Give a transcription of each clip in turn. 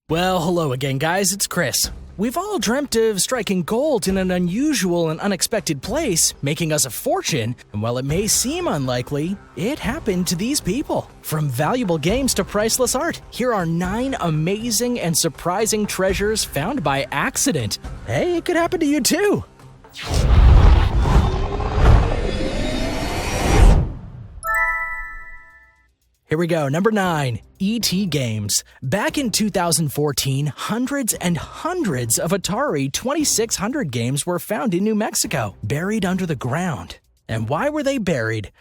Well, hello again, guys. It's Chris. We've all dreamt of striking gold in an unusual and unexpected place, making us a fortune, and while it may seem unlikely, it happened to these people. From valuable games to priceless art, here are 9 amazing and surprising treasures found by accident. Hey, it could happen to you too. Here we go, number 9, E.T. games. Back in 2014, hundreds and hundreds of Atari 2600 games were found in New Mexico, buried under the ground. And why were they buried?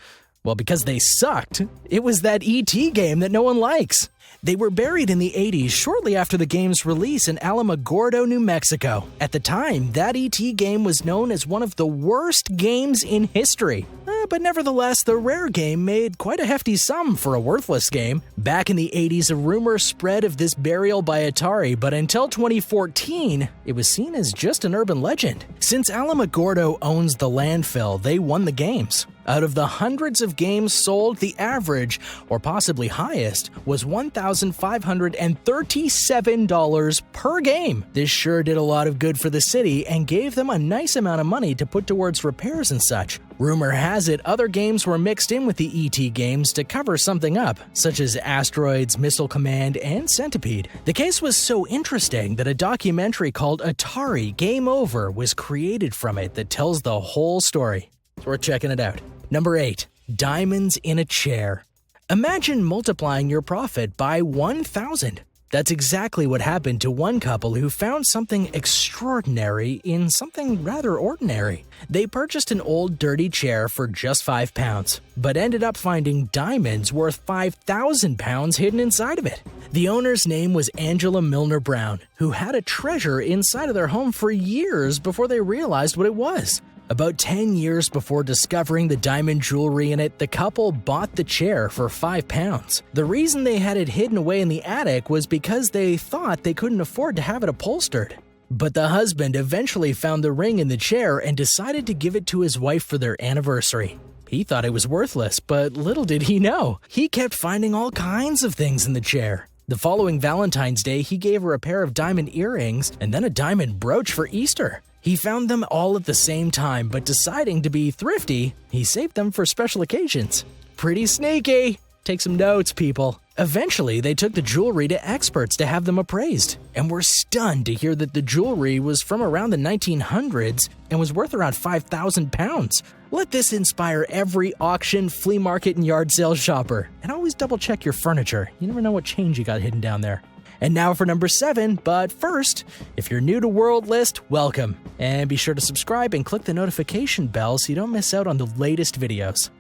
Well, because they sucked. It was that E.T. game that no one likes. They were buried in the 80s shortly after the game's release in Alamogordo, New Mexico. At the time, that E.T. game was known as one of the worst games in history. But nevertheless, the rare game made quite a hefty sum for a worthless game. Back in the 80s, a rumor spread of this burial by Atari, but until 2014, it was seen as just an urban legend. Since Alamogordo owns the landfill, they won the games. Out of the hundreds of games sold, the average, or possibly highest, was $1,537 per game. This sure did a lot of good for the city and gave them a nice amount of money to put towards repairs and such. Rumor has it other games were mixed in with the E.T. games to cover something up, such as Asteroids, Missile Command, and Centipede. The case was so interesting that a documentary called Atari Game Over was created from it that tells the whole story. It's worth checking it out. Number 8, diamonds in a chair. Imagine multiplying your profit by 1,000. That's exactly what happened to one couple who found something extraordinary in something rather ordinary. They purchased an old dirty chair for just £5, but ended up finding diamonds worth £5,000 hidden inside of it. The owner's name was Angela Milner Brown, who had a treasure inside of their home for years before they realized what it was. About 10 years before discovering the diamond jewelry in it, the couple bought the chair for £5. The reason they had it hidden away in the attic was because they thought they couldn't afford to have it upholstered. But the husband eventually found the ring in the chair and decided to give it to his wife for their anniversary. He thought it was worthless, but little did he know, he kept finding all kinds of things in the chair. The following Valentine's Day, he gave her a pair of diamond earrings and then a diamond brooch for Easter. He found them all at the same time, but deciding to be thrifty, he saved them for special occasions. Pretty sneaky! Take some notes, people. Eventually, they took the jewelry to experts to have them appraised, and were stunned to hear that the jewelry was from around the 1900s and was worth around £5,000. Let this inspire every auction, flea market, and yard sale shopper. And always double check your furniture. You never know what change you got hidden down there. And now for number 7, but first, if you're new to World List, welcome. And be sure to subscribe and click the notification bell so you don't miss out on the latest videos.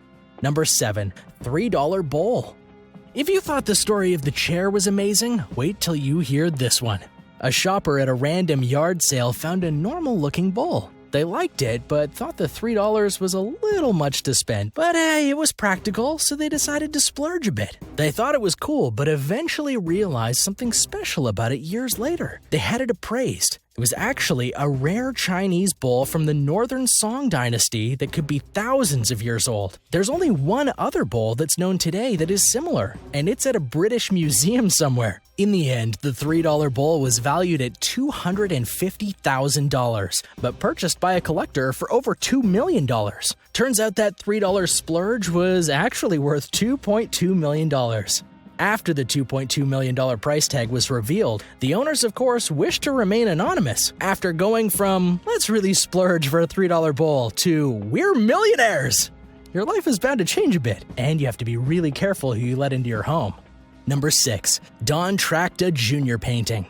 Number 7, $3 bowl. If you thought the story of the chair was amazing, wait till you hear this one. A shopper at a random yard sale found a normal-looking bowl. They liked it, but thought the $3 was a little much to spend. But hey, it was practical, so they decided to splurge a bit. They thought it was cool, but eventually realized something special about it years later. They had it appraised. It was actually a rare Chinese bowl from the Northern Song Dynasty that could be thousands of years old. There's only one other bowl that's known today that is similar, and it's at a British museum somewhere. In the end, the $3 bowl was valued at $250,000, but purchased by a collector for over $2 million. Turns out that $3 splurge was actually worth $2.2 million. After the $2.2 million price tag was revealed, the owners, of course, wished to remain anonymous. After going from, let's really splurge for a $3 bowl, to, we're millionaires! Your life is bound to change a bit, and you have to be really careful who you let into your home. Number 6, Don TRACHTE Jr. painting.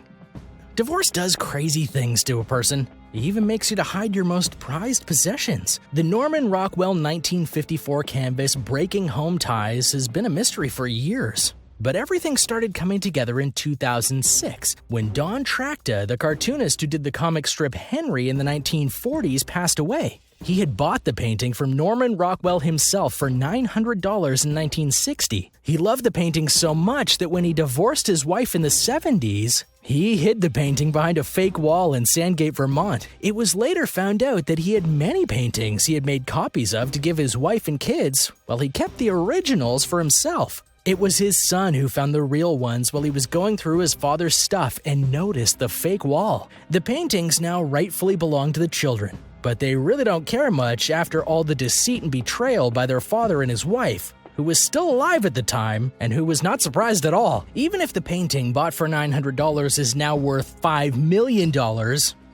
Divorce does crazy things to a person. It even makes you to hide your most prized possessions. The Norman Rockwell 1954 canvas Breaking Home Ties has been a mystery for years. But everything started coming together in 2006, when Don TRACHTE, the cartoonist who did the comic strip Henry in the 1940s, passed away. He had bought the painting from Norman Rockwell himself for $900 in 1960. He loved the painting so much that when he divorced his wife in the 70s, he hid the painting behind a fake wall in Sandgate, Vermont. It was later found out that he had many paintings he had made copies of to give his wife and kids, while he kept the originals for himself. It was his son who found the real ones while he was going through his father's stuff and noticed the fake wall. The paintings now rightfully belong to the children, but they really don't care much after all the deceit and betrayal by their father and his wife, who was still alive at the time and who was not surprised at all. Even if the painting bought for $900 is now worth $5 million,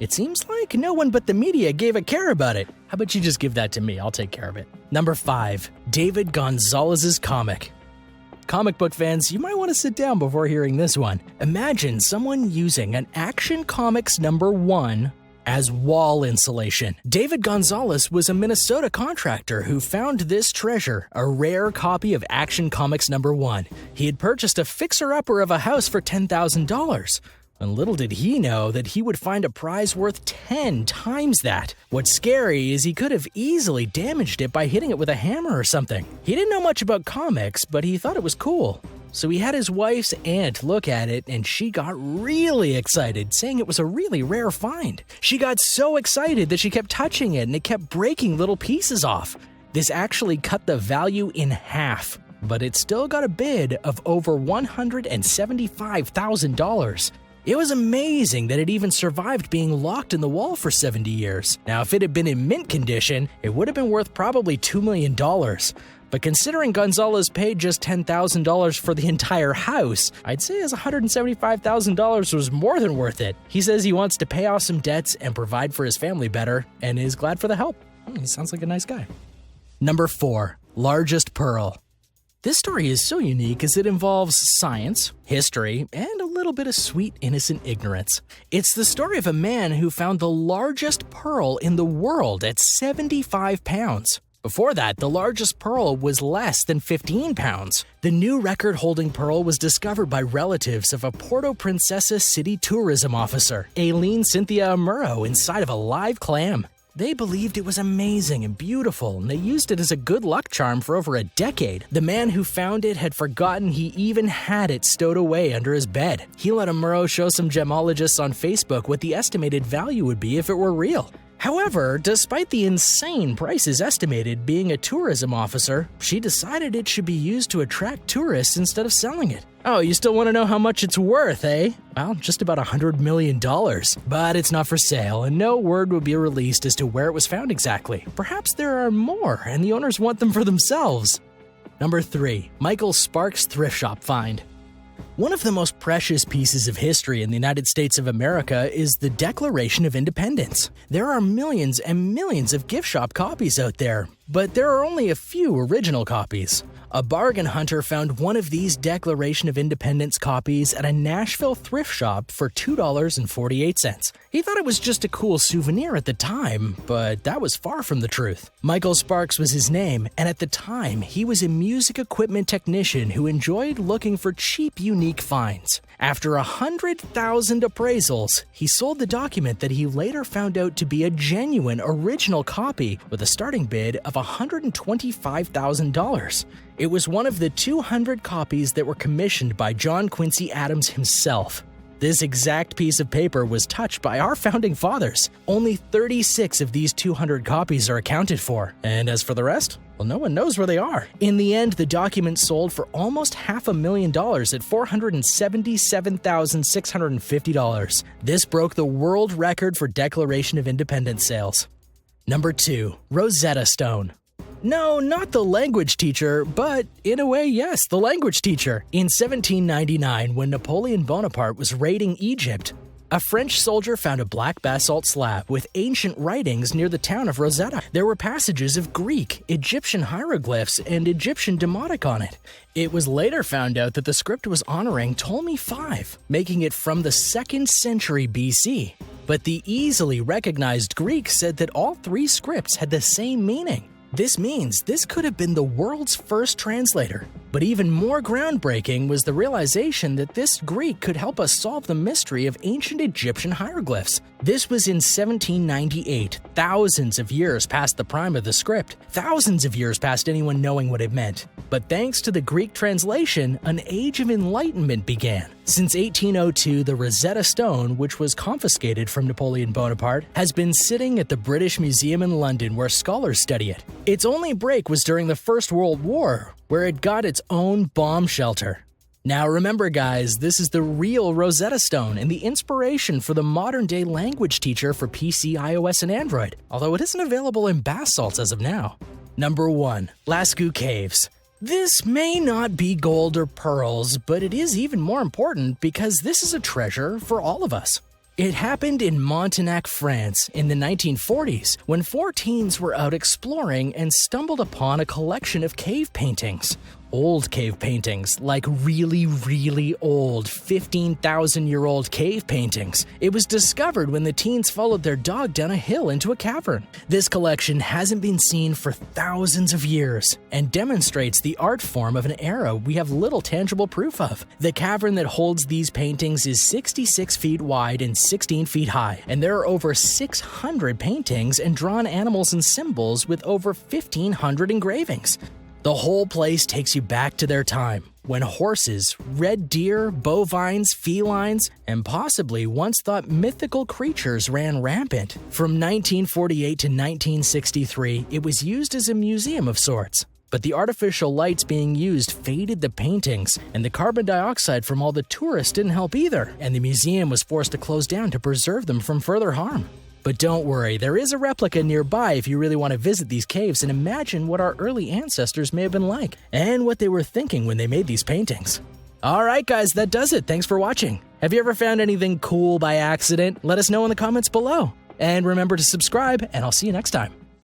it seems like no one but the media gave a care about it. How about you just give that to me? I'll take care of it. Number 5. David Gonzalez's comic. Comic book fans, you might want to sit down before hearing this one. Imagine someone using an Action Comics #1 as wall insulation. David Gonzalez was a Minnesota contractor who found this treasure, a rare copy of Action Comics #1. He had purchased a fixer-upper of a house for $10,000. And little did he know that he would find a prize worth 10 times that. What's scary is he could have easily damaged it by hitting it with a hammer or something. He didn't know much about comics, but he thought it was cool. So he had his wife's aunt look at it, and she got really excited, saying it was a really rare find. She got so excited that she kept touching it, and it kept breaking little pieces off. This actually cut the value in half, but it still got a bid of over $175,000. It was amazing that it even survived being locked in the wall for 70 years. Now, if it had been in mint condition, it would have been worth probably $2 million. But considering Gonzalez paid just $10,000 for the entire house, I'd say his $175,000 was more than worth it. He says he wants to pay off some debts and provide for his family better, and is glad for the help. He sounds like a nice guy. Number 4. Largest pearl. This story is so unique as it involves science, history, and a little bit of sweet, innocent ignorance. It's the story of a man who found the largest pearl in the world at 75 pounds. Before that, the largest pearl was less than 15 pounds. The new record-holding pearl was discovered by relatives of a Puerto Princesa city tourism officer, Aileen Cynthia Amuro, inside of a live clam. They believed it was amazing and beautiful, and they used it as a good luck charm for over a decade. The man who found it had forgotten he even had it stowed away under his bed. He let Amuro show some gemologists on Facebook what the estimated value would be if it were real. However, despite the insane prices estimated, being a tourism officer, she decided it should be used to attract tourists instead of selling it. Oh, you still want to know how much it's worth, eh? Well, just about $100 million. But it's not for sale, and no word will be released as to where it was found exactly. Perhaps there are more, and the owners want them for themselves. Number 3. Michael Sparks' thrift shop find. One of the most precious pieces of history in the United States of America is the Declaration of Independence. There are millions and millions of gift shop copies out there, but there are only a few original copies. A bargain hunter found one of these Declaration of Independence copies at a Nashville thrift shop for $2.48. He thought it was just a cool souvenir at the time, but that was far from the truth. Michael Sparks was his name, and at the time, he was a music equipment technician who enjoyed looking for cheap, unique finds. After 100,000 appraisals, he sold the document that he later found out to be a genuine original copy with a starting bid of $125,000. It was one of the 200 copies that were commissioned by John Quincy Adams himself. This exact piece of paper was touched by our founding fathers. Only 36 of these 200 copies are accounted for. And as for the rest, well, no one knows where they are. In the end, the document sold for almost $500,000 at $477,650. This broke the world record for Declaration of Independence sales. Number 2. Rosetta Stone. No, not the language teacher, but in a way, yes, the language teacher. In 1799, when Napoleon Bonaparte was raiding Egypt, a French soldier found a black basalt slab with ancient writings near the town of Rosetta. There were passages of Greek, Egyptian hieroglyphs, and Egyptian demotic on it. It was later found out that the script was honoring Ptolemy V, making it from the 2nd century BC. But the easily recognized Greek said that all 3 scripts had the same meaning. This means this could have been the world's first translator. But even more groundbreaking was the realization that this Greek could help us solve the mystery of ancient Egyptian hieroglyphs. This was in 1798, thousands of years past the prime of the script, thousands of years past anyone knowing what it meant. But thanks to the Greek translation, an age of enlightenment began. Since 1802, the Rosetta Stone, which was confiscated from Napoleon Bonaparte, has been sitting at the British Museum in London where scholars study it. Its only break was during the First World War, where it got its own bomb shelter. Now remember guys, this is the real Rosetta Stone and the inspiration for the modern-day language teacher for PC, iOS, and Android, although it isn't available in bath salts as of now. Number 1. LASCAUX Caves. This may not be gold or pearls, but it is even more important because this is a treasure for all of us. It happened in Montignac, France in the 1940s when 4 teens were out exploring and stumbled upon a collection of cave paintings. Old cave paintings, like really, really old 15,000-year-old cave paintings. It was discovered when the teens followed their dog down a hill into a cavern. This collection hasn't been seen for thousands of years and demonstrates the art form of an era we have little tangible proof of. The cavern that holds these paintings is 66 feet wide and 16 feet high, and there are over 600 paintings and drawn animals and symbols with over 1,500 engravings. The whole place takes you back to their time, when horses, red deer, bovines, felines, and possibly once thought mythical creatures ran rampant. From 1948 to 1963, it was used as a museum of sorts. But the artificial lights being used faded the paintings, and the carbon dioxide from all the tourists didn't help either, and the museum was forced to close down to preserve them from further harm. But don't worry, there is a replica nearby if you really want to visit these caves and imagine what our early ancestors may have been like, and what they were thinking when they made these paintings. Alright guys, that does it. Thanks for watching. Have you ever found anything cool by accident? Let us know in the comments below. And remember to subscribe, and I'll see you next time.